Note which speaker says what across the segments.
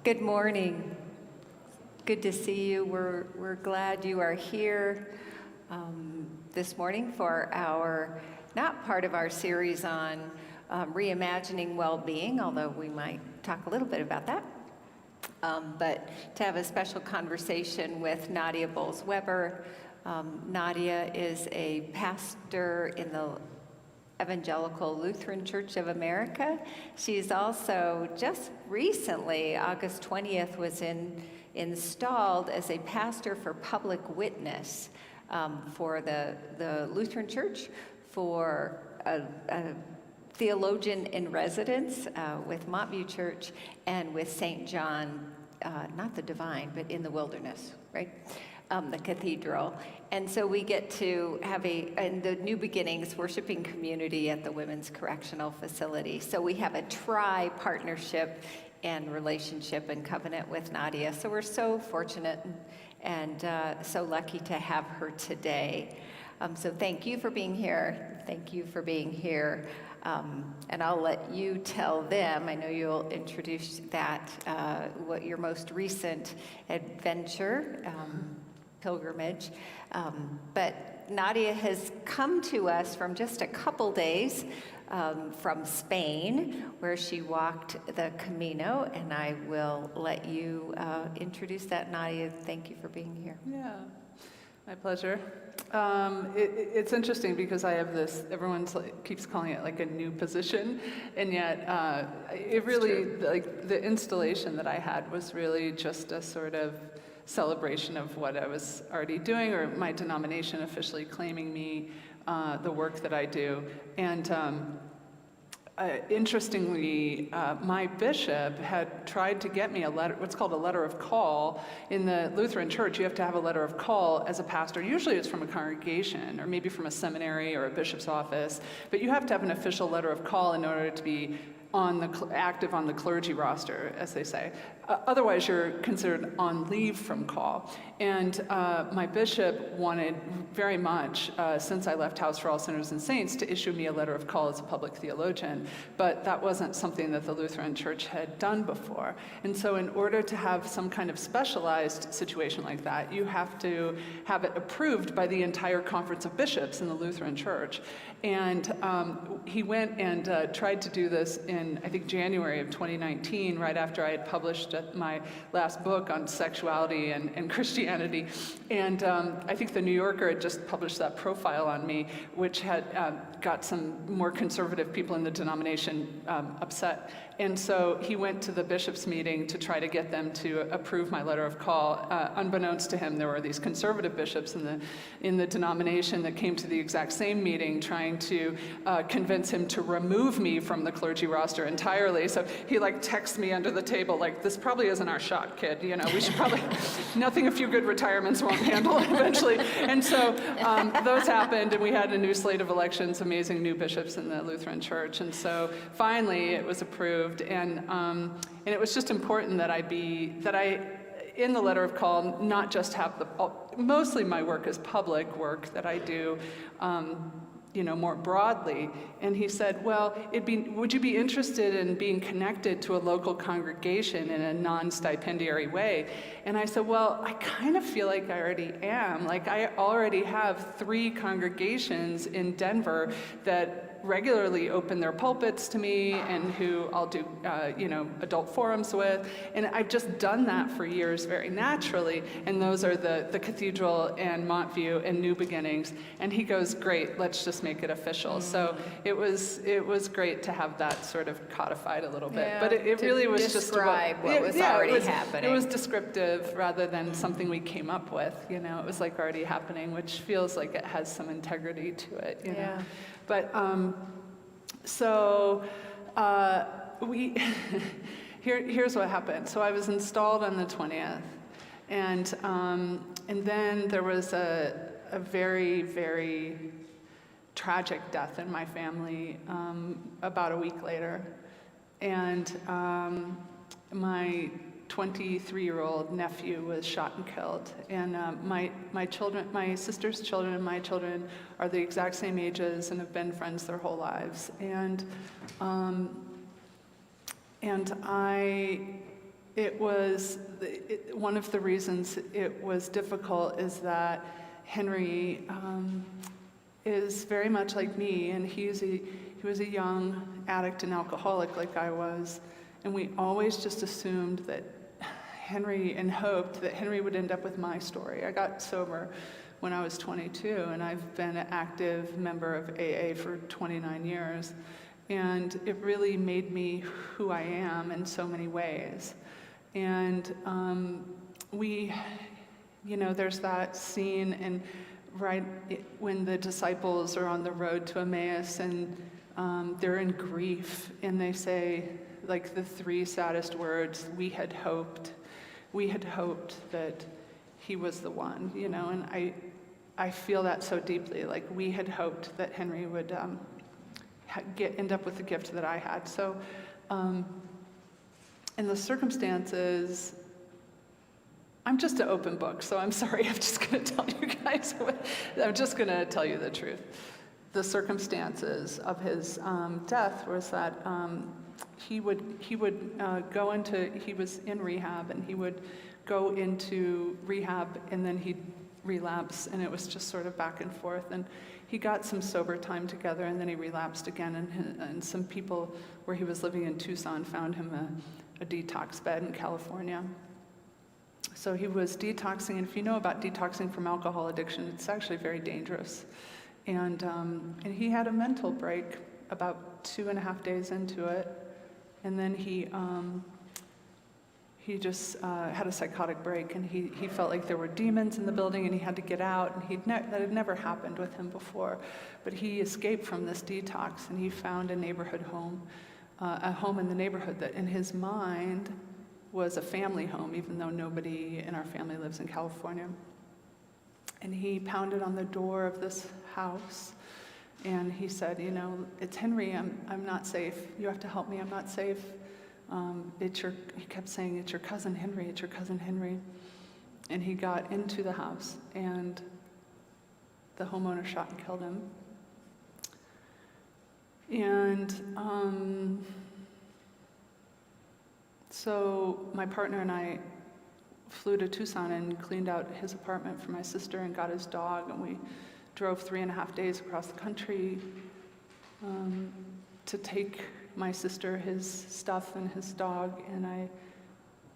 Speaker 1: Good morning. Good to see you. We're glad you are here this morning for not part of our series on reimagining well-being, although we might talk a little bit about that, but to have a special conversation with Nadia Bolz-Weber. Nadia is a pastor in the Evangelical Lutheran Church of America. She's also just recently, August 20th, was installed as a pastor for public witness for the Lutheran Church, for a theologian in residence with Montview Church, and with St. John, not the Divine, but in the Wilderness, right? The Cathedral. And so we get to have in the New Beginnings worshiping community at the Women's Correctional Facility. So we have a tri-partnership and relationship and covenant with Nadia. So we're so fortunate and so lucky to have her today. So thank you for being here. Thank you for being here. And I'll let you tell them, I know you'll introduce that, what your most recent adventure, pilgrimage. But Nadia has come to us from just a couple days from Spain, where she walked the Camino, and I will let you introduce that, Nadia. Thank you for being here.
Speaker 2: Yeah, my pleasure. It's interesting because I have this, everyone keeps calling it like a new position, and yet it really, like the installation that I had was really just a sort of celebration of what I was already doing, or my denomination officially claiming me, the work that I do. And interestingly, my bishop had tried to get me a letter, what's called a letter of call. In the Lutheran Church, you have to have a letter of call as a pastor. Usually it's from a congregation, or maybe from a seminary or a bishop's office, but you have to have an official letter of call in order to be active on the clergy roster, as they say. Otherwise, you're considered on leave from call. And my bishop wanted very much, since I left House for All Sinners and Saints, to issue me a letter of call as a public theologian. But that wasn't something that the Lutheran Church had done before. And so in order to have some kind of specialized situation like that, you have to have it approved by the entire Conference of Bishops in the Lutheran Church. And he went and tried to do this in, I think, January of 2019, right after I had published my last book on sexuality and Christianity. And I think the New Yorker had just published that profile on me, which had got some more conservative people in the denomination upset. And so he went to the bishops' meeting to try to get them to approve my letter of call. Unbeknownst to him, there were these conservative bishops in the denomination that came to the exact same meeting trying to convince him to remove me from the clergy roster entirely. So he texts me under the table this probably isn't our shot, kid. We should probably, nothing a few good retirements won't handle eventually. And so those happened, and we had a new slate of elections, amazing new bishops in the Lutheran Church. And so finally it was approved. And it was just important that I, in the letter of call, not just have mostly my work is public work that I do, more broadly. And he said, well, would you be interested in being connected to a local congregation in a non-stipendiary way? And I said, well, I kind of feel like I already am. I already have 3 congregations in Denver that regularly open their pulpits to me, and who I'll do, adult forums with. And I've just done that for years very naturally. And those are the Cathedral and Montview and New Beginnings. And he goes, great, let's just make it official. Mm-hmm. So it was great to have that sort of codified a little bit. Yeah, but it really was just about
Speaker 1: what was already happening.
Speaker 2: It was descriptive rather than something we came up with. It was already happening, which feels like it has some integrity to it. You know? But here's what happened. So I was installed on the 20th, and then there was a very, very tragic death in my family about a week later, and my 23-year-old nephew was shot and killed. And my children, my sister's children and my children are the exact same ages and have been friends their whole lives. And I one of the reasons it was difficult is that Henry is very much like me, and he was a young addict and alcoholic like I was, and we always just assumed that Henry, and hoped that Henry would end up with my story. I got sober when I was 22, and I've been an active member of AA for 29 years, and it really made me who I am in so many ways. And there's that scene, and when the disciples are on the road to Emmaus, and they're in grief, and they say, like, the three saddest words, we had hoped that he was the one, and I feel that so deeply. Like, we had hoped that Henry would end up with the gift that I had. So, in the circumstances, I'm just an open book, so I'm sorry, I'm just going to tell you guys I'm just going to tell you the truth. The circumstances of his death was that he was in rehab, and he would go into rehab, and then he'd relapse, and it was just sort of back and forth. And he got some sober time together, and then he relapsed again, and some people where he was living in Tucson found him a detox bed in California. So he was detoxing, and if you know about detoxing from alcohol addiction, it's actually very dangerous. And he had a mental break about 2.5 days into it, and then he just had a psychotic break, and he felt like there were demons in the building, and he had to get out, and that had never happened with him before. But he escaped from this detox, and he found a neighborhood home, a home in the neighborhood that in his mind was a family home, even though nobody in our family lives in California. And he pounded on the door of this house, and he said, it's Henry, I'm not safe. You have to help me, I'm not safe. He kept saying, it's your cousin Henry, it's your cousin Henry. And he got into the house, and the homeowner shot and killed him. And so my partner and I flew to Tucson and cleaned out his apartment for my sister and got his dog, and we drove 3.5 days across the country to take my sister his stuff and his dog. And I,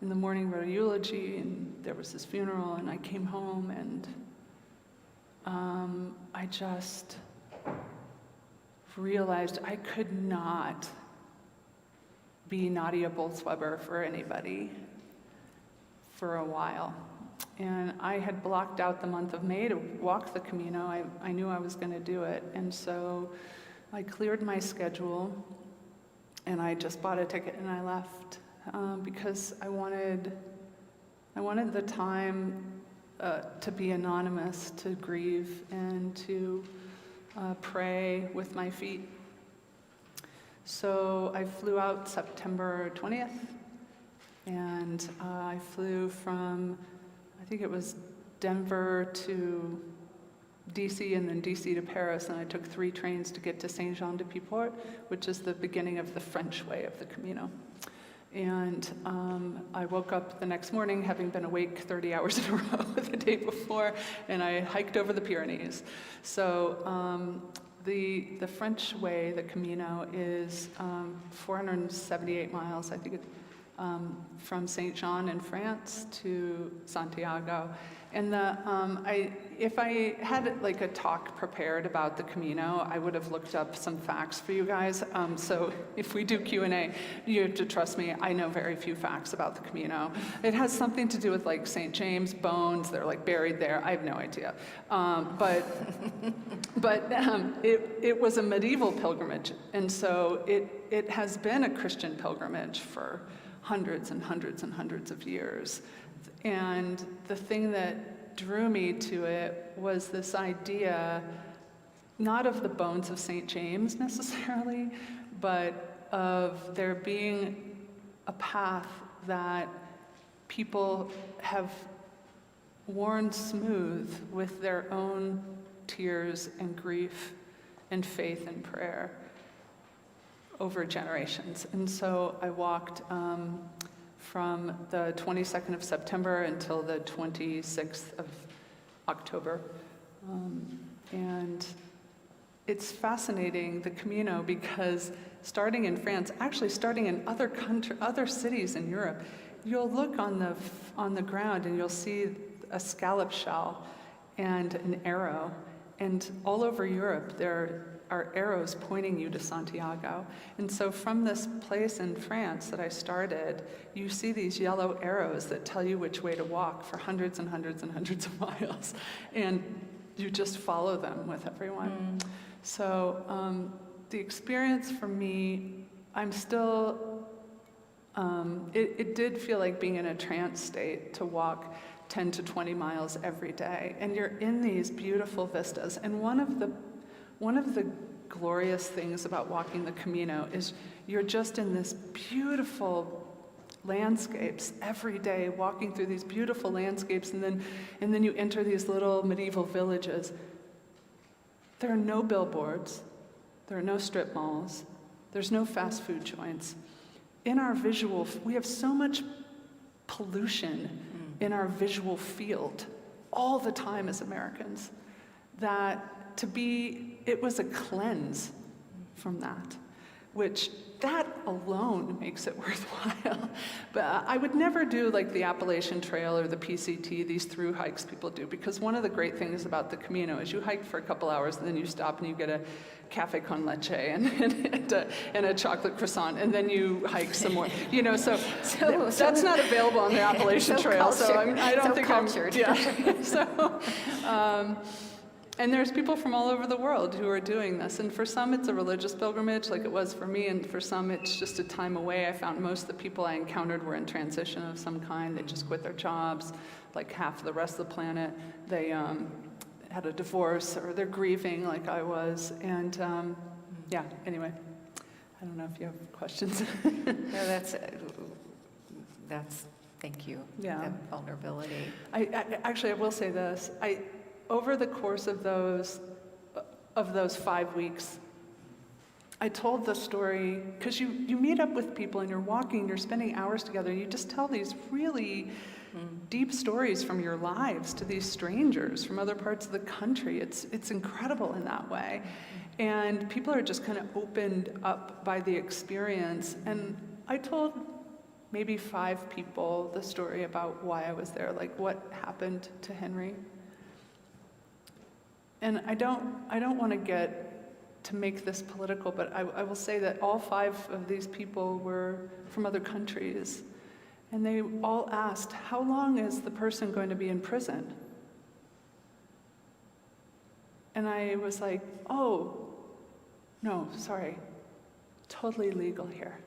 Speaker 2: in the morning, wrote a eulogy, and there was his funeral, and I came home, and I just realized I could not be Nadia Bolz-Weber for anybody for a while. And I had blocked out the month of May to walk the Camino. I knew I was going to do it. And so I cleared my schedule, and I just bought a ticket and I left because I wanted the time to be anonymous, to grieve, and to pray with my feet. So I flew out September 20th, and I flew from, I think it was Denver to DC, and then DC to Paris, and I took 3 trains to get to Saint-Jean-de-Pied-Port, which is the beginning of the French way of the Camino. And I woke up the next morning having been awake 30 hours in a row the day before, and I hiked over the Pyrenees. So the French way, the Camino, is 478 miles, I think, from Saint-Jean in France to Santiago. And if I had like a talk prepared about the Camino, I would have looked up some facts for you guys. So if we do Q&A, you have to trust me, I know very few facts about the Camino. It has something to do with like St. James bones, they're like buried there, I have no idea. But it was a medieval pilgrimage, and so it has been a Christian pilgrimage for hundreds and hundreds and hundreds of years. And the thing that drew me to it was this idea, not of the bones of St. James necessarily, but of there being a path that people have worn smooth with their own tears and grief and faith and prayer over generations. And so I walked from the 22nd of September until the 26th of October. And it's fascinating, the Camino, because starting in France, actually starting in other cities in Europe, you'll look on the ground and you'll see a scallop shell and an arrow. And all over Europe, there are arrows pointing you to Santiago. And so from this place in France that I started, you see these yellow arrows that tell you which way to walk for hundreds and hundreds and hundreds of miles. And you just follow them with everyone. So the experience for me, I'm still, it did feel like being in a trance state to walk 10 to 20 miles every day. And you're in these beautiful vistas. And one of the glorious things about walking the Camino is you're just in this beautiful landscapes every day, walking through these beautiful landscapes, and then you enter these little medieval villages. There are no billboards, there are no strip malls, there's no fast food joints. In our visual, we have so much pollution in our visual field all the time as Americans, that it was a cleanse from that, which that alone makes it worthwhile. But I would never do like the Appalachian Trail or the PCT, these through hikes people do, because one of the great things about the Camino is you hike for a couple hours and then you stop and you get a cafe con leche and a chocolate croissant, and then you hike some more. You know, so that's not available on the Appalachian Trail. So I don't think
Speaker 1: cultured.
Speaker 2: And there's people from all over the world who are doing this. And for some, it's a religious pilgrimage, like it was for me. And for some, it's just a time away. I found most of the people I encountered were in transition of some kind. They just quit their jobs, like half of the rest of the planet. They had a divorce, or they're grieving like I was. And anyway, I don't know if you have questions.
Speaker 1: No, that's thank you.
Speaker 2: Yeah.
Speaker 1: That vulnerability.
Speaker 2: I will say this. Over the course of those 5 weeks, I told the story, because you meet up with people and you're walking, you're spending hours together, you just tell these really deep stories from your lives to these strangers from other parts of the country. It's incredible in that way. And people are just kind of opened up by the experience. And I told maybe 5 people the story about why I was there, like what happened to Henry. And I don't want to make this political, but I will say that all 5 of these people were from other countries. And they all asked, how long is the person going to be in prison? And I was like, oh, no, sorry, totally legal here.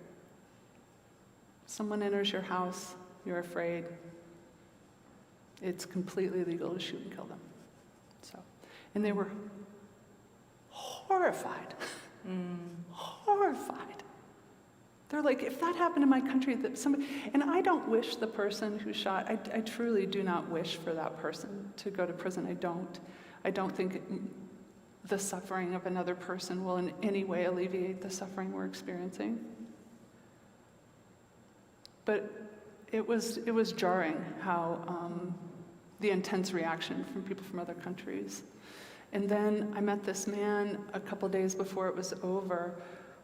Speaker 2: Someone enters your house, you're afraid. It's completely legal to shoot and kill them. And they were horrified, horrified. They're like, if that happened in my country, that somebody, and I don't wish the person who shot, I truly do not wish for that person to go to prison. I don't think the suffering of another person will in any way alleviate the suffering we're experiencing. But it was jarring how the intense reaction from people from other countries. And then I met this man a couple days before it was over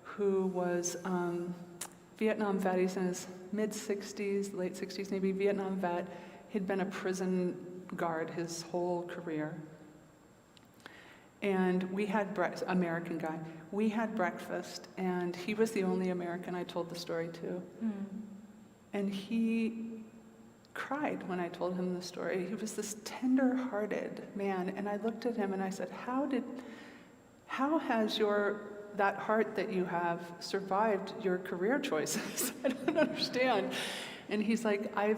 Speaker 2: who was Vietnam vet. He's in his mid-60s, late 60s maybe, Vietnam vet. He'd been a prison guard his whole career. And we had American guy. We had breakfast, and he was the only American I told the story to. And he cried when I told him the story. He was this tender-hearted man, and I looked at him and I said, how has that heart that you have survived your career choices? I don't understand. And he's like, I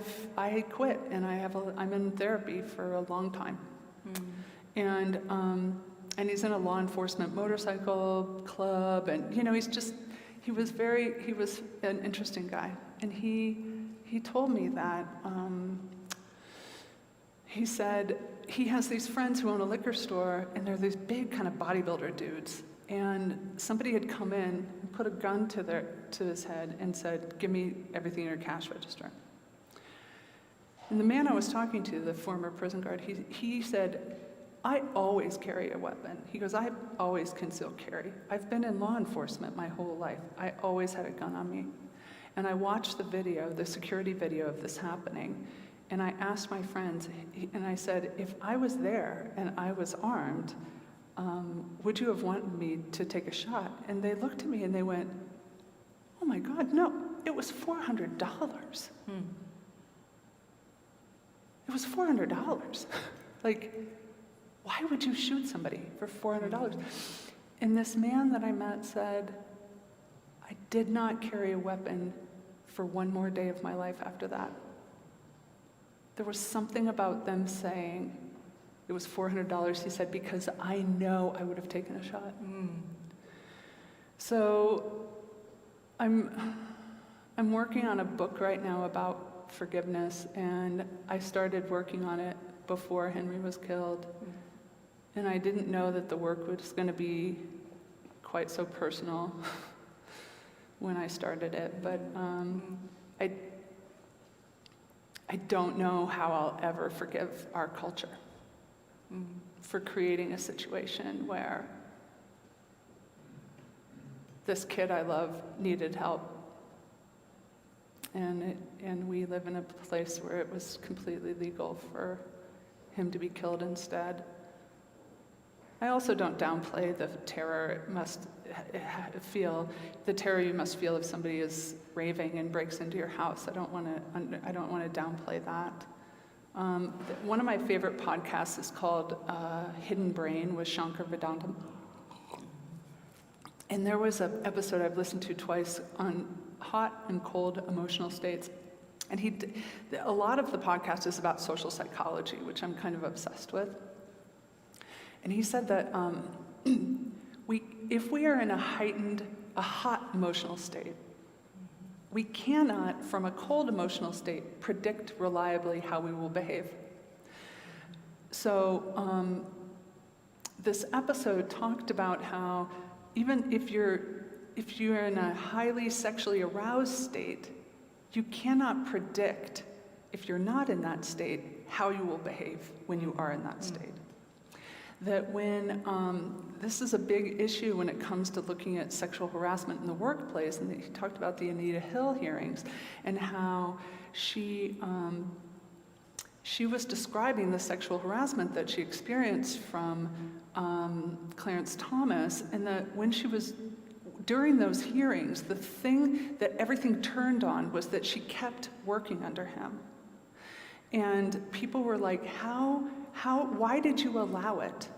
Speaker 2: quit, and I'm in therapy for a long time. And he's in a law enforcement motorcycle club, and he was an interesting guy. And he told me that, he said he has these friends who own a liquor store, and they're these big kind of bodybuilder dudes. And somebody had come in and put a gun to his head and said, give me everything in your cash register. And the man I was talking to, the former prison guard, he said, I always carry a weapon. He goes, I always conceal carry. I've been in law enforcement my whole life. I always had a gun on me. And I watched the video, the security video of this happening, and I asked my friends, and I said, if I was there and I was armed, would you have wanted me to take a shot? And they looked at me and they went, oh my God, no, it was $400. It was $400. Like, why would you shoot somebody for $400? And this man that I met said, I did not carry a weapon for one more day of my life after that. There was something about them saying it was $400, he said, because I know I would have taken a shot. So I'm working on a book right now about forgiveness, and I started working on it before Henry was killed. And I didn't know that the work was going to be quite so personal when I started it, but I don't know how I'll ever forgive our culture for creating a situation where this kid I love needed help, and we live in a place where it was completely legal for him to be killed instead. I also don't downplay the terror you must feel if somebody is raving and breaks into your house. I don't want to downplay that. One of my favorite podcasts is called Hidden Brain with Shankar Vedantam. And there was an episode I've listened to twice on hot and cold emotional states. And a lot of the podcast is about social psychology, which I'm kind of obsessed with. And he said that if we are in a hot emotional state, we cannot, from a cold emotional state, predict reliably how we will behave. So this episode talked about how even if you're in a highly sexually aroused state, you cannot predict, if you're not in that state, how you will behave when you are in that state. That when, this is a big issue when it comes to looking at sexual harassment in the workplace, and he talked about the Anita Hill hearings and how she was describing the sexual harassment that she experienced from Clarence Thomas, and that when she was during those hearings, the thing that everything turned on was that she kept working under him. And people were like, why did you allow it?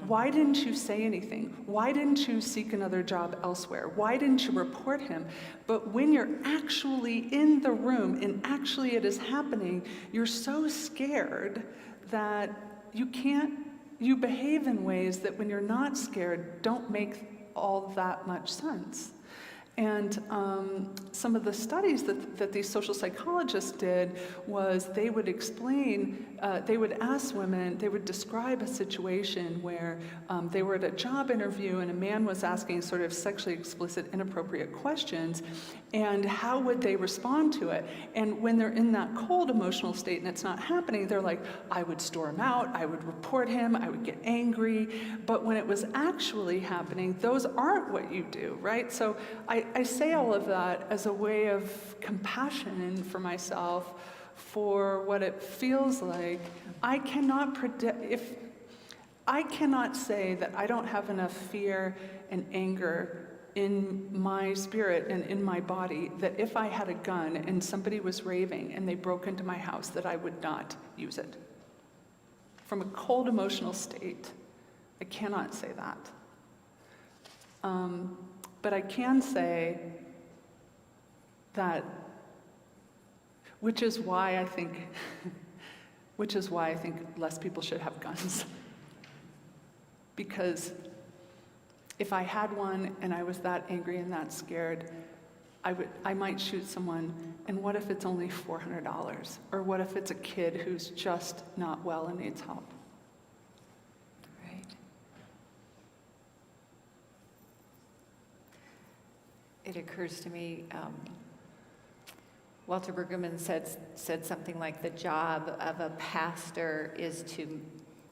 Speaker 2: Why didn't you say anything? Why didn't you seek another job elsewhere? Why didn't you report him? But when you're actually in the room and actually it is happening, you're so scared that you behave in ways that when you're not scared don't make all that much sense. And some of the studies that these social psychologists did was they would explain, they would ask women, they would describe a situation where they were at a job interview and a man was asking sort of sexually explicit, inappropriate questions, and how would they respond to it? And when they're in that cold emotional state and it's not happening, they're like, I would storm out, I would report him, I would get angry. But when it was actually happening, those aren't what you do, right? So I say all of that as a way of compassion for myself for what it feels like. I cannot predict, I cannot say that I don't have enough fear and anger in my spirit and in my body that if I had a gun and somebody was raving and they broke into my house, that I would not use it. From a cold emotional state, I cannot say that. But I can say that, which is why I think less people should have guns. Because if I had one and I was that angry and that scared, I might shoot someone, and what if it's only $400? Or what if it's a kid who's just not well and needs help?
Speaker 1: Right. It occurs to me, Walter Brueggemann said something like the job of a pastor is to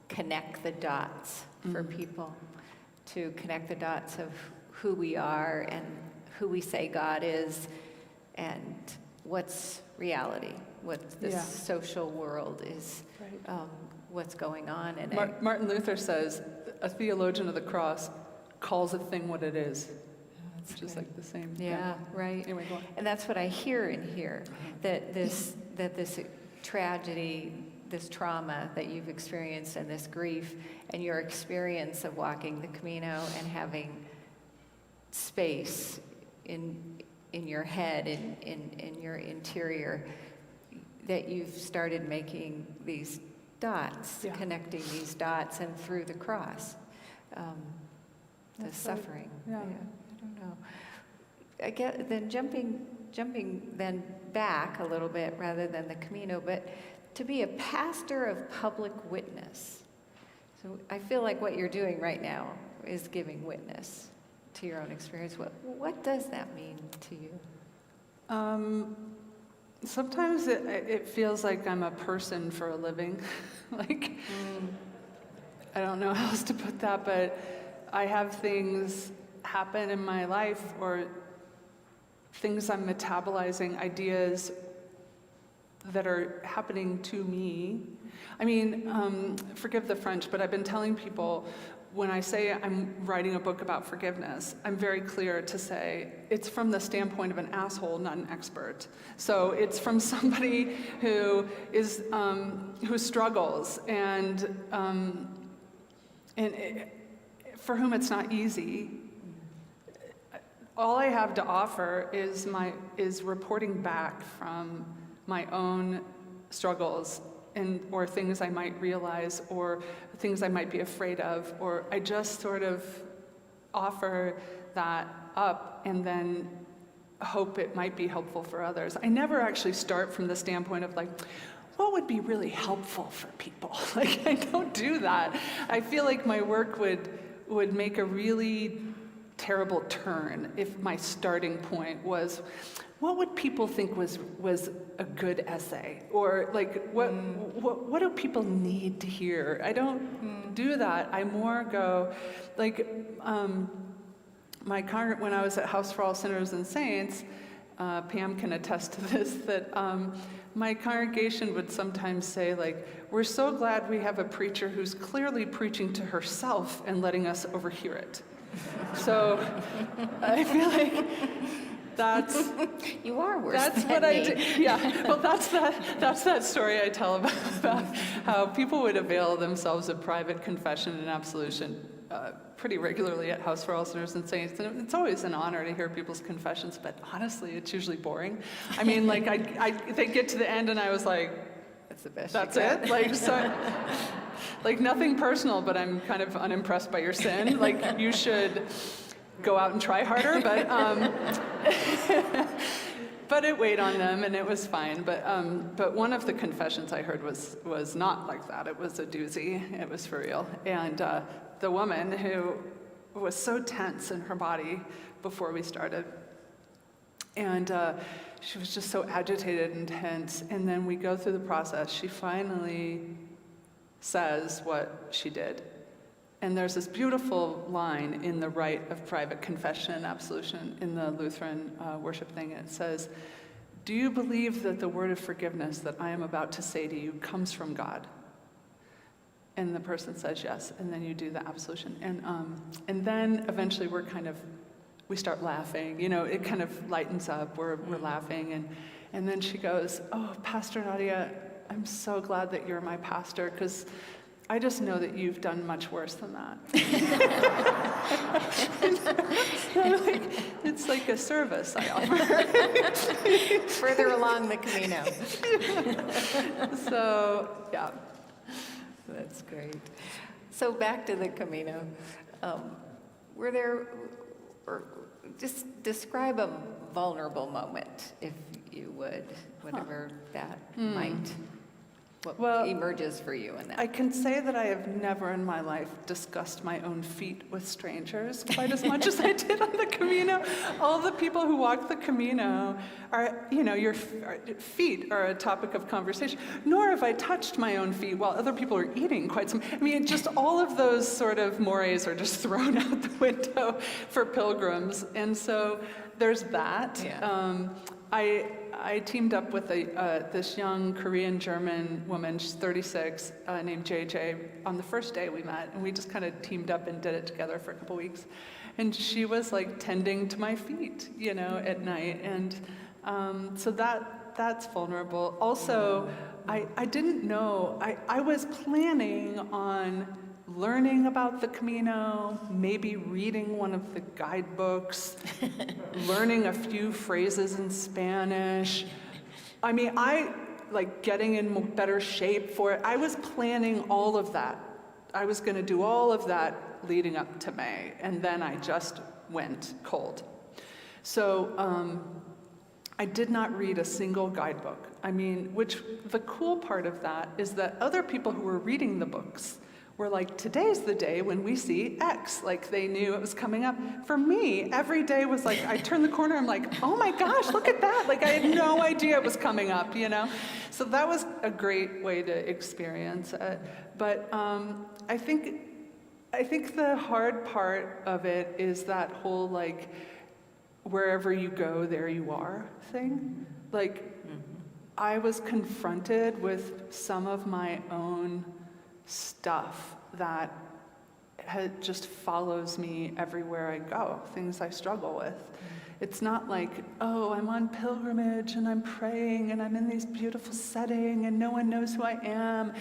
Speaker 1: connect the dots for people, to connect the dots of who we are and who we say God is and what's reality, what this social world is, what's going on in it.
Speaker 2: Martin Luther says, a theologian of the cross calls a thing what it is. It's just like the same.
Speaker 1: Yeah, right.
Speaker 2: Anyway, go on.
Speaker 1: And that's what I hear in here, that this tragedy, this trauma that you've experienced and this grief and your experience of walking the Camino and having space in your head, in your interior, that you've started making these dots, connecting these dots and through the cross, the suffering.
Speaker 2: Yeah.
Speaker 1: I don't know. I get then jumping then back a little bit rather than the Camino, but to be a pastor of public witness. So I feel like what you're doing right now is giving witness to your own experience. What does that mean to you?
Speaker 2: Sometimes it feels like I'm a person for a living. I don't know how else to put that, but I have things happen in my life or things I'm metabolizing, ideas that are happening to me. I mean, forgive the French, but I've been telling people when I say I'm writing a book about forgiveness, I'm very clear to say it's from the standpoint of an asshole, not an expert. So it's from somebody who is who struggles and for whom it's not easy. All I have to offer is reporting back from my own struggles or things I might realize or things I might be afraid of, or I just sort of offer that up and then hope it might be helpful for others. I never actually start from the standpoint of like, what would be really helpful for people? Like, I don't do that. I feel like my work would make a really terrible turn if my starting point was, what would people think was a good essay? Or like, what do people need to hear? I don't do that. I more go, like, when I was at House for All Sinners and Saints, Pam can attest to this, that my congregation would sometimes say, like, we're so glad we have a preacher who's clearly preaching to herself and letting us overhear it. So I feel like that's
Speaker 1: you are worse.
Speaker 2: That's
Speaker 1: than
Speaker 2: what
Speaker 1: me.
Speaker 2: I do. Yeah. Well, that's that story I tell about how people would avail themselves of private confession and absolution pretty regularly at House for All Sinners and Saints. And it's always an honor to hear people's confessions, but honestly, it's usually boring. I mean, like they get to the end, and I was like,
Speaker 1: That's the best.
Speaker 2: that's
Speaker 1: you got.
Speaker 2: it. Like so. Like nothing personal, but I'm kind of unimpressed by your sin. Like you should go out and try harder, but it weighed on them and it was fine. But one of the confessions I heard was not like that. It was a doozy. It was for real. And the woman who was so tense in her body before we started, and she was just so agitated and tense. And then we go through the process. She finally says what she did. And there's this beautiful line in the rite of private confession and absolution in the Lutheran worship thing. And it says, "Do you believe that the word of forgiveness that I am about to say to you comes from God?" And the person says yes, and then you do the absolution. And then eventually we start laughing. You know, it kind of lightens up, we're laughing. And then she goes, "Oh, Pastor Nadia, I'm so glad that you're my pastor, because I just know that you've done much worse than that." Like, it's like a service I offer.
Speaker 1: Further along the Camino.
Speaker 2: So, yeah.
Speaker 1: That's great. So back to the Camino. Were there, or just describe a vulnerable moment, if you would, whatever that might What emerges for you in that?
Speaker 2: I can say that I have never in my life discussed my own feet with strangers quite as much as I did on the Camino. All the people who walk the Camino are, your feet are a topic of conversation. Nor have I touched my own feet while other people are eating quite some. I mean, just all of those sort of mores are just thrown out the window for pilgrims. And so there's that.
Speaker 1: Yeah.
Speaker 2: I teamed up with this young Korean-German woman, she's 36, named JJ, on the first day we met, and we just kind of teamed up and did it together for a couple weeks. And she was like tending to my feet, at night, and so that's vulnerable. Also, I didn't know, I was planning on learning about the Camino, maybe reading one of the guidebooks, learning a few phrases in Spanish. I mean, getting in better shape for it. I was planning all of that. I was going to do all of that leading up to May, and then I just went cold. So I did not read a single guidebook. I mean, which the cool part of that is that other people who were reading the books were like, today's the day when we see X. Like, they knew it was coming up. For me, every day was like, I turn the corner, I'm like, oh my gosh, look at that. Like, I had no idea it was coming up, So that was a great way to experience it. But I think the hard part of it is that whole, like, wherever you go, there you are thing. Like, I was confronted with some of my own stuff that just follows me everywhere I go, things I struggle with. It's not like, oh, I'm on pilgrimage and I'm praying and I'm in this beautiful setting and no one knows who I am.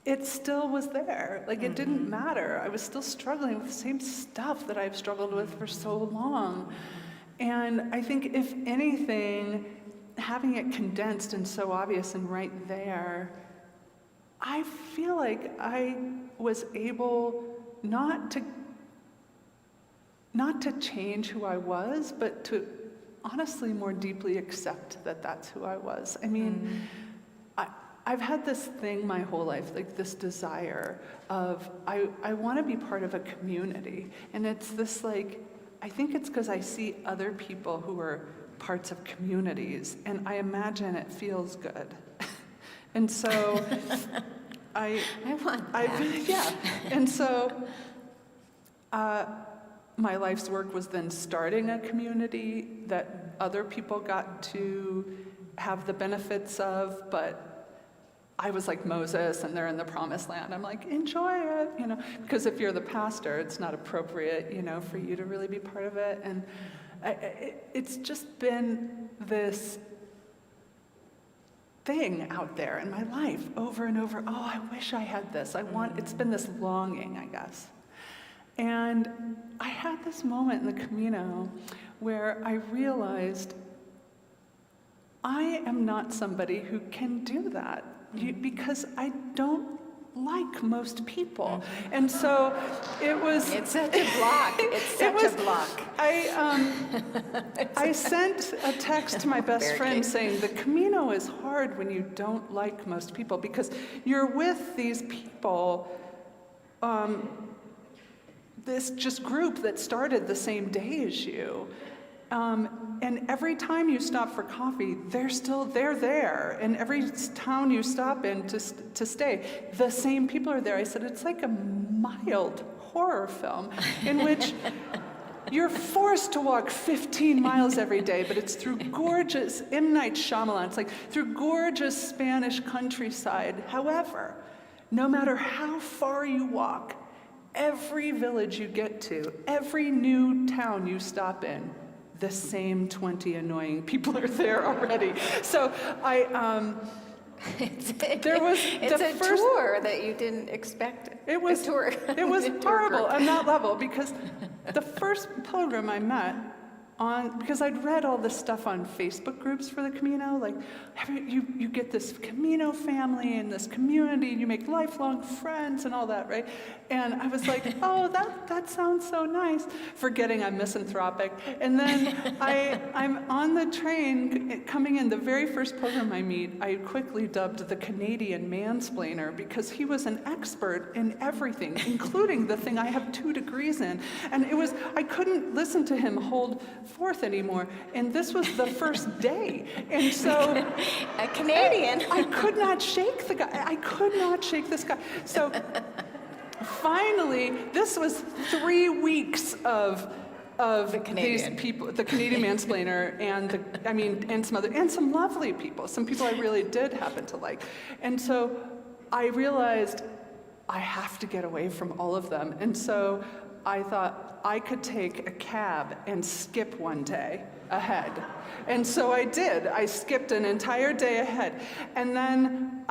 Speaker 2: It still was there. Like, it didn't matter. I was still struggling with the same stuff that I've struggled with for so long. And I think, if anything, having it condensed and so obvious and right there, I feel like I was able not to change who I was, but to honestly more deeply accept that that's who I was. I mean, I've had this thing my whole life, like this desire of, I want to be part of a community. And it's this, like, I think it's because I see other people who are parts of communities, and I imagine it feels good. And so I
Speaker 1: want that.
Speaker 2: yeah. And so my life's work was then starting a community that other people got to have the benefits of, but I was like Moses, and they're in the promised land. I'm like, enjoy it, because if you're the pastor, it's not appropriate, for you to really be part of it. And it's just been this thing out there in my life over and over. Oh, I wish I had this. It's been this longing, I guess. And I had this moment in the Camino where I realized I am not somebody who can do that because I don't like most people. And so it was...
Speaker 1: It's such a block. It's such a block.
Speaker 2: I sent a text to my best friend saying, the Camino is hard when you don't like most people because you're with these people, this just group that started the same day as you. And every time you stop for coffee, they're there. And every town you stop in to stay, the same people are there. I said, it's like a mild horror film in which you're forced to walk 15 miles every day, but it's through gorgeous, M. Night Shyamalan, it's like through gorgeous Spanish countryside. However, no matter how far you walk, every village you get to, every new town you stop in, the same 20 annoying people are there already. So
Speaker 1: It's
Speaker 2: a
Speaker 1: tour that you didn't expect.
Speaker 2: It was
Speaker 1: a tour.
Speaker 2: It was horrible on that level because the first pilgrim I met because I'd read all this stuff on Facebook groups for the Camino, like you get this Camino family and this community, and you make lifelong friends and all that, right? And I was like, oh, that sounds so nice, forgetting I'm misanthropic. And then I'm on the train coming in, the very first pilgrim I meet, I quickly dubbed the Canadian mansplainer because he was an expert in everything, including the thing I have 2 degrees in. And I couldn't listen to him hold forth anymore, and this was the first day, and so
Speaker 1: a Canadian.
Speaker 2: I could not shake the guy. I could not shake this guy. So finally, this was 3 weeks of these people, the Canadian mansplainer, and some lovely people, some people I really did happen to like, and so I realized I have to get away from all of them, and so I thought I could take a cab and skip one day ahead. And so I did. I skipped an entire day ahead. And then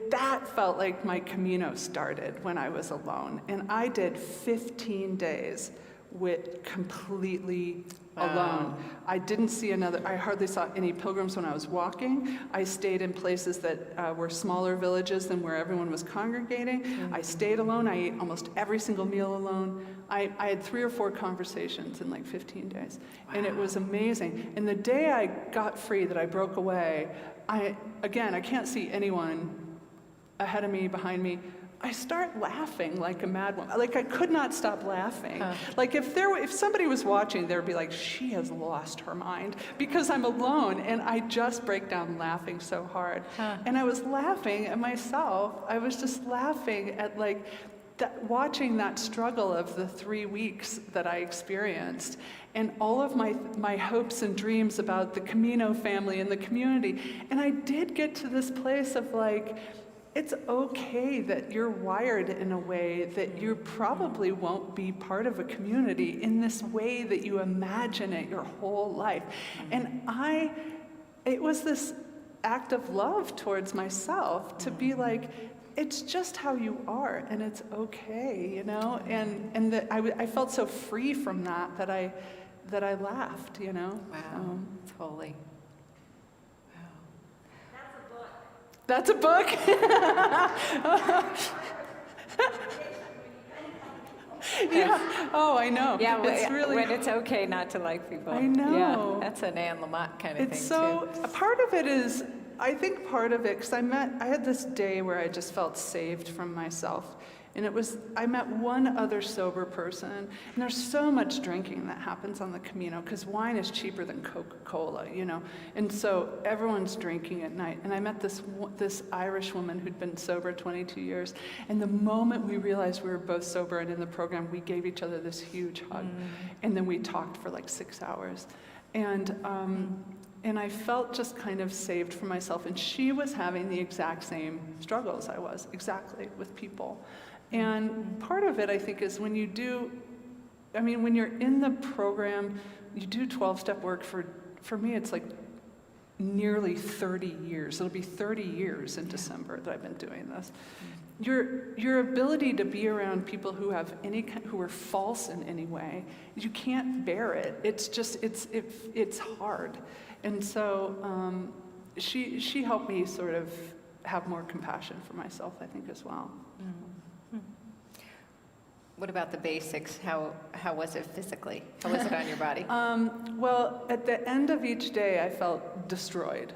Speaker 2: that felt like my Camino started when I was alone. And I did 15 days with completely alone. I didn't see I hardly saw any pilgrims when I was walking. I stayed in places that were smaller villages than where everyone was congregating. I stayed alone. I ate almost every single meal alone. I had 3 or 4 conversations in like 15 days. And it was amazing. And the day I got free, that I broke away, I can't see anyone ahead of me, behind me. I start laughing like a mad woman. Like, I could not stop laughing. Like, if somebody was watching, they would be like, she has lost her mind, because I'm alone, and I just break down laughing so hard. And I was laughing at myself. I was just laughing at, like, watching that struggle of the 3 weeks that I experienced, and all of my hopes and dreams about the Camino family and the community. And I did get to this place of, like, it's okay that you're wired in a way that you probably won't be part of a community in this way that you imagine it your whole life. And it was this act of love towards myself to be like, it's just how you are, and it's okay, you know? And that I felt so free from that I laughed, you know?
Speaker 1: Wow, totally.
Speaker 2: That's a book. Yeah. Oh, I know.
Speaker 1: Yeah,
Speaker 2: it's really,
Speaker 1: when it's okay not to like people.
Speaker 2: I know.
Speaker 1: Yeah, that's an Anne Lamott kind of
Speaker 2: it's
Speaker 1: thing
Speaker 2: so,
Speaker 1: too.
Speaker 2: a part of it is, I think part of it, because I had this day where I just felt saved from myself. And I met one other sober person, and there's so much drinking that happens on the Camino, because wine is cheaper than Coca-Cola, you know? And so everyone's drinking at night. And I met this Irish woman who'd been sober 22 years, and the moment we realized we were both sober and in the program, we gave each other this huge hug. And then we talked for like 6 hours. And I felt just kind of saved for myself. And she was having the exact same struggles I was, exactly, with people. And part of it, I think, is when you're in the program, you do 12-step work for me, it's like nearly 30 years. It'll be 30 years in December that I've been doing this. Your ability to be around people who are false in any way, you can't bear it. It's just, it's hard. And so she helped me sort of have more compassion for myself, I think, as well.
Speaker 1: What about the basics? How was it physically? How was it on your body?
Speaker 2: Well, at the end of each day, I felt destroyed,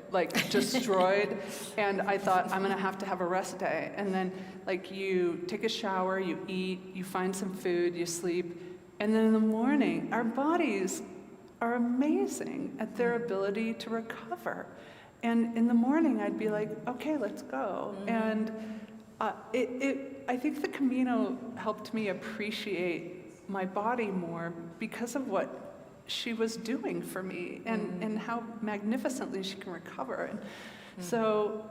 Speaker 2: and I thought, I'm gonna have to have a rest day. And then, like, you take a shower, you eat, you find some food, you sleep, and then in the morning, our bodies are amazing at their ability to recover. And in the morning, I'd be like, okay, let's go. And I think the Camino helped me appreciate my body more because of what she was doing for me and how magnificently she can recover. And so,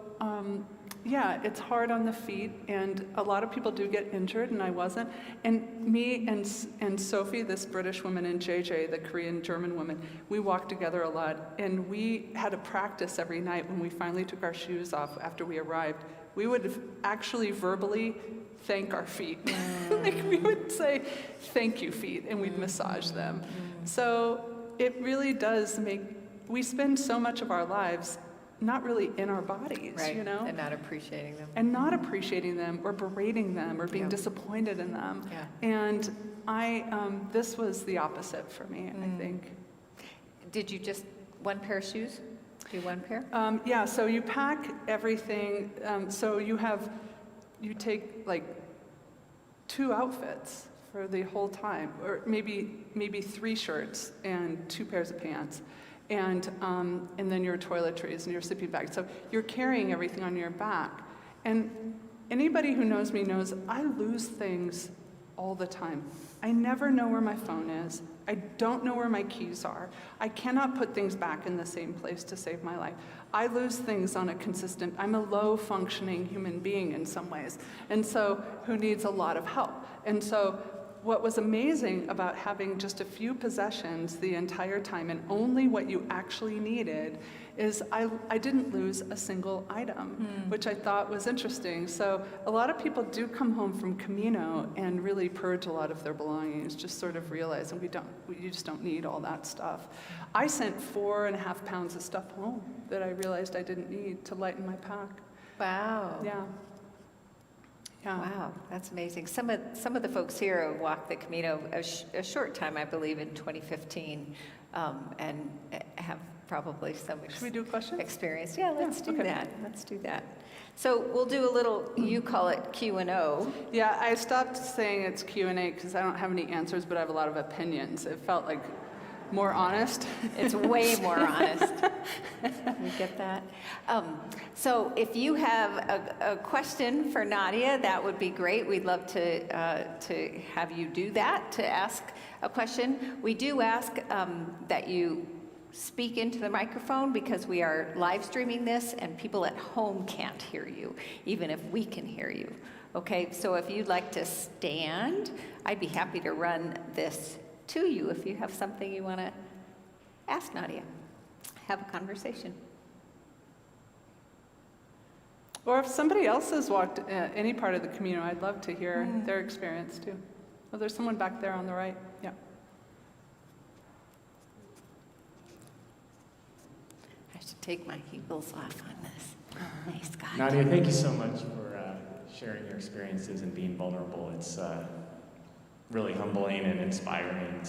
Speaker 2: yeah, it's hard on the feet, and a lot of people do get injured, and I wasn't. And me and Sophie, this British woman, and JJ, the Korean-German woman, we walked together a lot, and we had a practice every night when we finally took our shoes off after we arrived. We would actually verbally thank our feet. Like we would say, thank you feet, and we'd massage them. So it really does we spend so much of our lives not really in our bodies,
Speaker 1: Right,
Speaker 2: you know?
Speaker 1: and not appreciating them.
Speaker 2: And not appreciating them or berating them or being disappointed in them.
Speaker 1: Yeah.
Speaker 2: And this was the opposite for me, I think.
Speaker 1: Did you just one pair of shoes? Do one pair?
Speaker 2: Yeah, so you pack everything. So you take like 2 outfits for the whole time, or maybe 3 shirts and 2 pairs of pants, and then your toiletries and your sleeping bag. So you're carrying everything on your back. And anybody who knows me knows I lose things all the time. I never know where my phone is. I don't know where my keys are. I cannot put things back in the same place to save my life. I lose things on a consistent, I'm a low functioning human being in some ways, and so who needs a lot of help. And so what was amazing about having just a few possessions the entire time and only what you actually needed is I didn't lose a single item, which I thought was interesting. So a lot of people do come home from Camino and really purge a lot of their belongings, just sort of realizing you just don't need all that stuff. I sent 4.5 pounds of stuff home that I realized I didn't need to lighten my pack.
Speaker 1: Wow.
Speaker 2: Yeah. Yeah.
Speaker 1: Wow, that's amazing. Some of the folks here have walked the Camino a short time, I believe, in 2015, and have probably some
Speaker 2: Should we do questions?
Speaker 1: experience. Yeah, let's do
Speaker 2: okay.
Speaker 1: that. Let's do that. So we'll do a little, you call it Q&O.
Speaker 2: Yeah, I stopped saying it's Q&A because I don't have any answers, but I have a lot of opinions. It felt like more honest.
Speaker 1: It's way more honest. We get that? So if you have a question for Nadia, that would be great. We'd love to have you do that, to ask a question. We do ask that you speak into the microphone because we are live streaming this and people at home can't hear you, even if we can hear you. Okay, so if you'd like to stand, I'd be happy to run this to you if you have something you want to ask Nadia. Have a conversation.
Speaker 2: Or if somebody else has walked any part of the Camino, I'd love to hear their experience too. Oh, there's someone back there on the right. Yeah.
Speaker 1: I should take my heels off on this. Oh, nice guy.
Speaker 3: Nadia, thank you so much for sharing your experiences and being vulnerable. It's really humbling and inspiring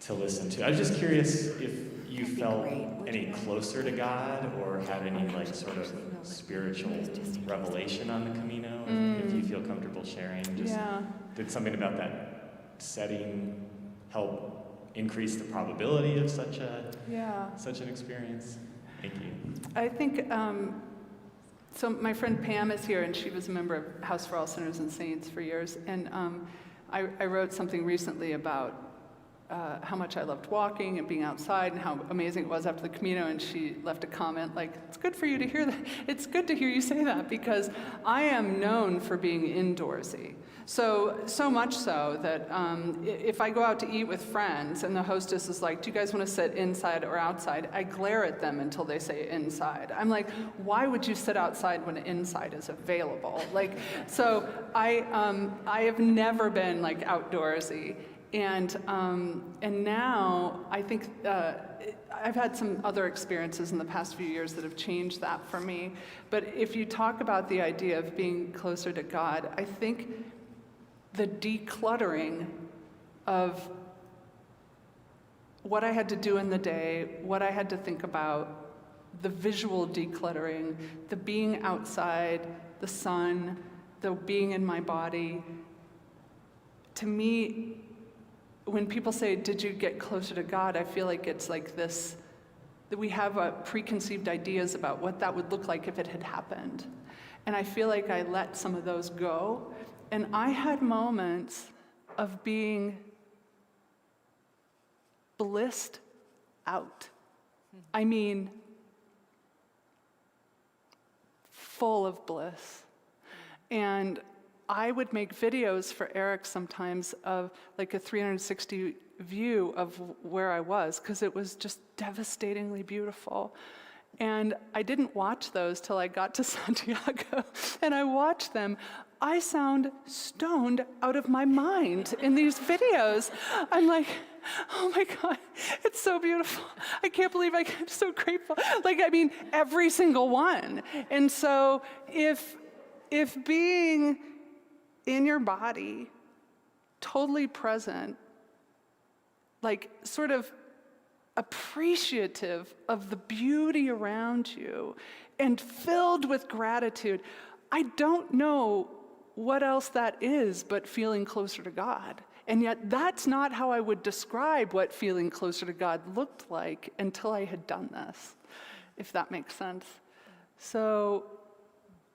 Speaker 3: to listen to. I was just curious if you felt any closer to God or had any like sort of spiritual revelation on the Camino. If you feel comfortable sharing, just did something about that setting help increase the probability of such an experience? Thank you.
Speaker 2: I think, so my friend Pam is here, and she was a member of House for All Sinners and Saints for years, and I wrote something recently about how much I loved walking and being outside and how amazing it was after the Camino, and she left a comment like, it's good for you to hear that. It's good to hear you say that because I am known for being indoorsy. So much so that if I go out to eat with friends and the hostess is like, do you guys want to sit inside or outside? I glare at them until they say inside. I'm like, why would you sit outside when inside is available? Like, so I have never been like outdoorsy. And now I think I've had some other experiences in the past few years that have changed that for me. But if you talk about the idea of being closer to God, I think the decluttering of what I had to do in the day, what I had to think about, the visual decluttering, the being outside, the sun, the being in my body, to me, when people say, did you get closer to God, I feel like it's like this, that we have preconceived ideas about what that would look like if it had happened. And I feel like I let some of those go. And I had moments of being blissed out. I mean, full of bliss. And I would make videos for Eric sometimes of like a 360 view of where I was, because it was just devastatingly beautiful. And I didn't watch those till I got to Santiago, and I watched them. I sound stoned out of my mind in these videos. I'm like, oh my God, it's so beautiful. I can't believe I'm so grateful. Like, I mean, every single one. And so if being in your body, totally present, like sort of appreciative of the beauty around you and filled with gratitude, I don't know what else that is but feeling closer to God. And yet that's not how I would describe what feeling closer to God looked like until I had done this, if that makes sense. So,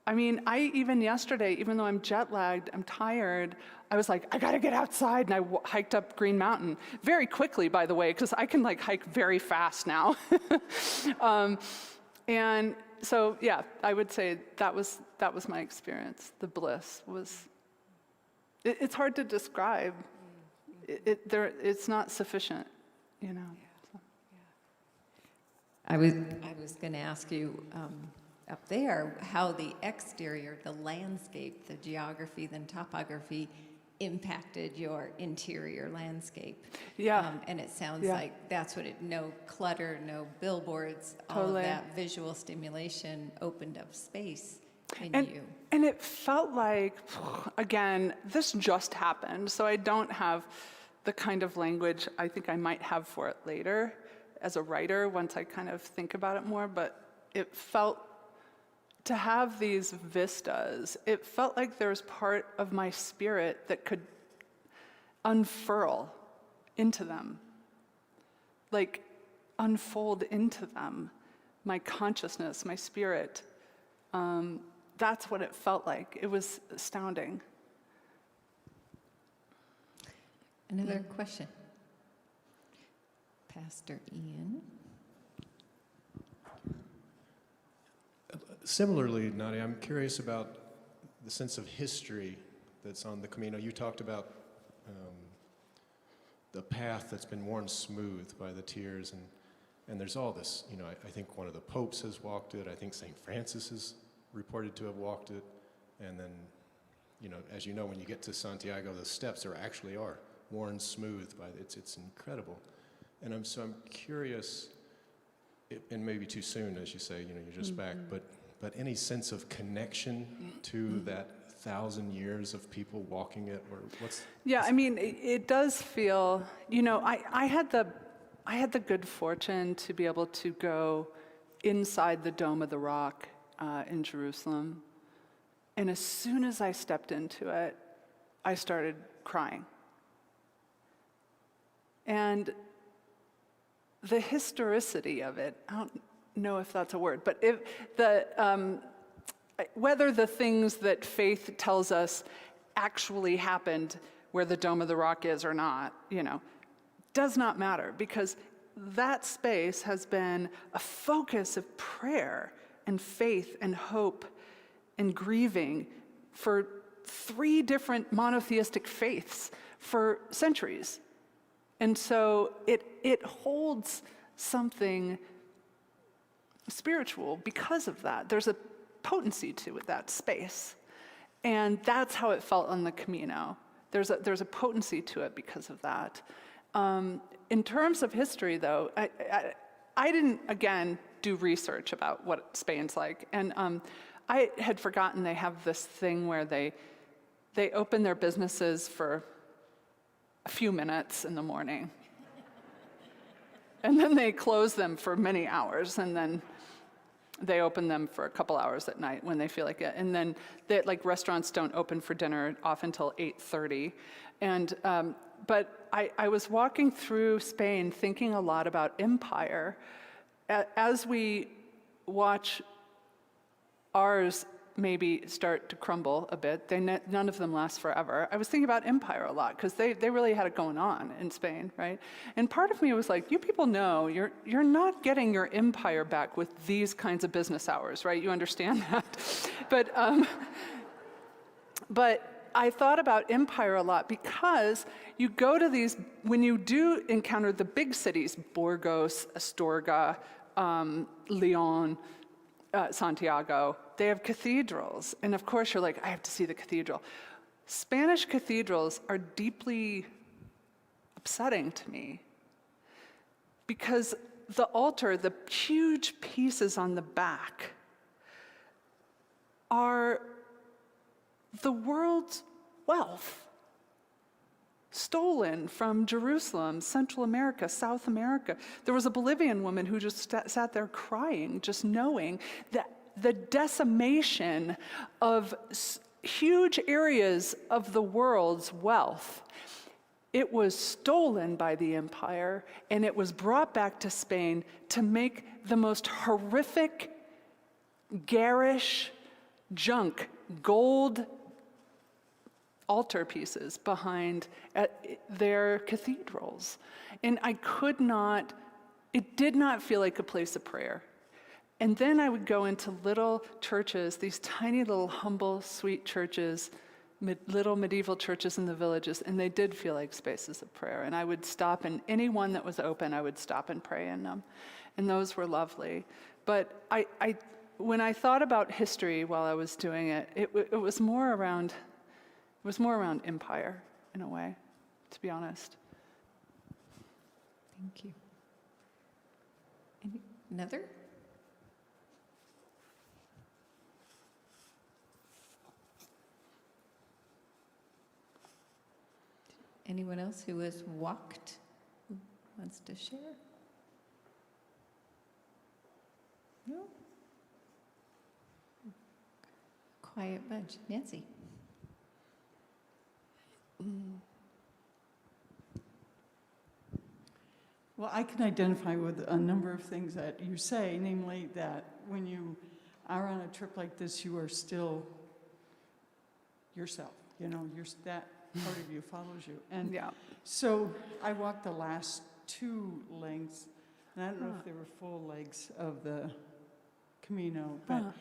Speaker 2: I mean, even yesterday, even though I'm jet lagged, I'm tired, I was like, I gotta get outside, and I hiked up Green Mountain very quickly, by the way, because I can like hike very fast now. And so, yeah, I would say that was my experience. The bliss was. It's hard to describe. It's not sufficient, you know. So.
Speaker 1: I was going to ask you up there how the exterior, the landscape, the geography, then topography impacted your interior landscape.
Speaker 2: Yeah.
Speaker 1: And it sounds like that's what no clutter, no billboards, all
Speaker 2: Totally.
Speaker 1: of that visual stimulation opened up space in you.
Speaker 2: And it felt like, again, this just happened, so I don't have the kind of language I think I might have for it later as a writer once I kind of think about it more, but it felt, to have these vistas, it felt like there was part of my spirit that could unfurl into them, like unfold into them, my consciousness, my spirit. That's what it felt like. It was astounding.
Speaker 1: Another question. Pastor Ian.
Speaker 4: Similarly, Nadia, I'm curious about the sense of history that's on the Camino. You talked about the path that's been worn smooth by the tears, and there's all this, you know, I think one of the popes has walked it, I think St. Francis is reported to have walked it, and then, you know, as you know, when you get to Santiago, the steps actually are worn smooth by it's incredible. And I'm curious, and maybe too soon, as you say, you know, you're just back, but any sense of connection to that 1,000 years of people walking it, or what's?
Speaker 2: Yeah, I mean, it does feel, you know, I had the good fortune to be able to go inside the Dome of the Rock in Jerusalem, and as soon as I stepped into it, I started crying. And the historicity of it, I don't know if that's a word, but whether the things that faith tells us actually happened where the Dome of the Rock is or not, you know, does not matter, because that space has been a focus of prayer and faith and hope and grieving for 3 different monotheistic faiths for centuries. And so it holds something spiritual because of that. There's a potency to it, that space. And that's how it felt on the Camino. There's a potency to it because of that. In terms of history, though, I didn't, again, do research about what Spain's like. And I had forgotten they have this thing where they open their businesses for a few minutes in the morning. And then they close them for many hours, and then they open them for a couple hours at night when they feel like it. And then restaurants don't open for dinner often until 8:30. And but I was walking through Spain thinking a lot about empire. As we watch ours maybe start to crumble a bit, none of them last forever. I was thinking about empire a lot, because they really had it going on in Spain, right? And part of me was like, you people know you're not getting your empire back with these kinds of business hours, right? You understand that? But I thought about empire a lot, because you go to these, when you do encounter the big cities, Burgos, Astorga, Leon, Santiago, they have cathedrals. And of course you're like, I have to see the cathedral. Spanish cathedrals are deeply upsetting to me because the altar, the huge pieces on the back, are the world's wealth, stolen from Jerusalem, Central America, South America. There was a Bolivian woman who just sat there crying, just knowing that the decimation of huge areas of the world's wealth. It was stolen by the empire, and it was brought back to Spain to make the most horrific, garish junk, gold altar pieces behind their cathedrals. And it did not feel like a place of prayer. And then I would go into little churches, these tiny little humble, sweet churches, little medieval churches in the villages, and they did feel like spaces of prayer. And I would stop in any one that was open, I would stop and pray in them. And those were lovely. But when I thought about history while I was doing it, it was more around empire, in a way, to be honest.
Speaker 1: Thank you. Another? Anyone else who has walked, who wants to share? No? Quiet bunch. Nancy?
Speaker 5: Well, I can identify with a number of things that you say, namely that when you are on a trip like this, you are still yourself. You know, that part of you follows you. And
Speaker 2: Yeah.
Speaker 5: so I walked the last 2 lengths, and I don't know if they were full legs of the Camino, but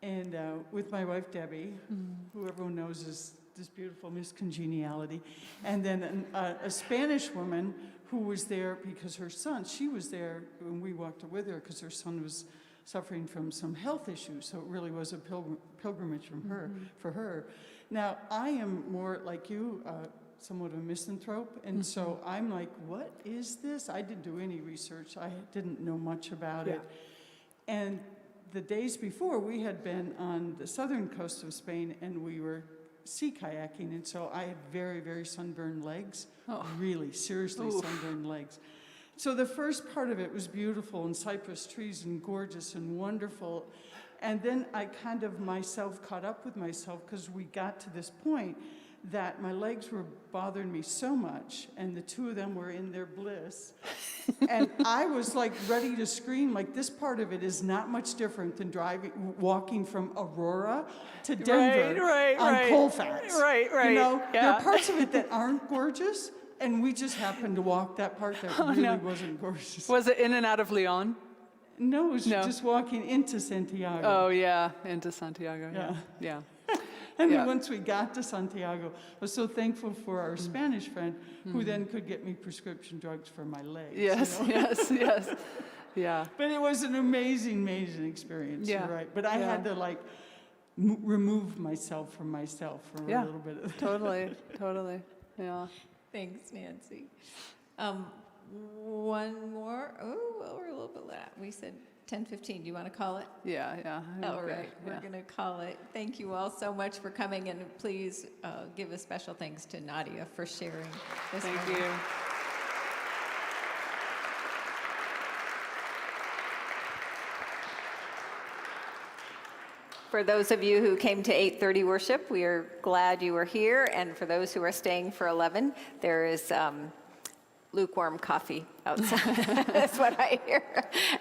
Speaker 5: and with my wife Debbie, who everyone knows is this beautiful Miss Congeniality, and then a Spanish woman who was there because her son, she was there when we walked with her because her son was suffering from some health issues, so it really was a pilgrimage from her, for her. Now, I am more like you, somewhat of a misanthrope, and so I'm like, what is this? I didn't do any research. I didn't know much about it. And the days before, we had been on the southern coast of Spain, and we were sea kayaking, and so I had very, very sunburned legs, really seriously sunburned legs. So the first part of it was beautiful, and cypress trees, and gorgeous, and wonderful. And then I kind of myself caught up with myself because we got to this point that my legs were bothering me so much, and the 2 of them were in their bliss. And I was like ready to scream, like this part of it is not much different than walking from Aurora to Denver on Colfax.
Speaker 2: Right.
Speaker 5: You know, there are parts of it that aren't gorgeous, and we just happened to walk that part that really wasn't gorgeous.
Speaker 2: Was it in and out of Leon?
Speaker 5: No, it was just walking into Santiago.
Speaker 2: Oh, yeah, into Santiago. Yeah.
Speaker 5: And then once we got to Santiago, I was so thankful for our Spanish friend who then could get me prescription drugs for my legs.
Speaker 2: Yes,
Speaker 5: you know?
Speaker 2: yes. Yeah.
Speaker 5: But it was an amazing experience, you're right. But I had to like remove myself from myself for a little bit of that.
Speaker 2: Totally, yeah.
Speaker 1: Thanks, Nancy. One more. Oh, well, we're a little bit late. We said 10:15. Do you want to call it?
Speaker 2: Yeah.
Speaker 1: All right, we're going to call it. Thank you all so much for coming, and please give a special thanks to Nadia for sharing this.
Speaker 2: Thank
Speaker 1: morning.
Speaker 2: you.
Speaker 1: For those of you who came to 8:30 worship, we are glad you were here, and for those who are staying for 11, there is lukewarm coffee outside. That's what I hear.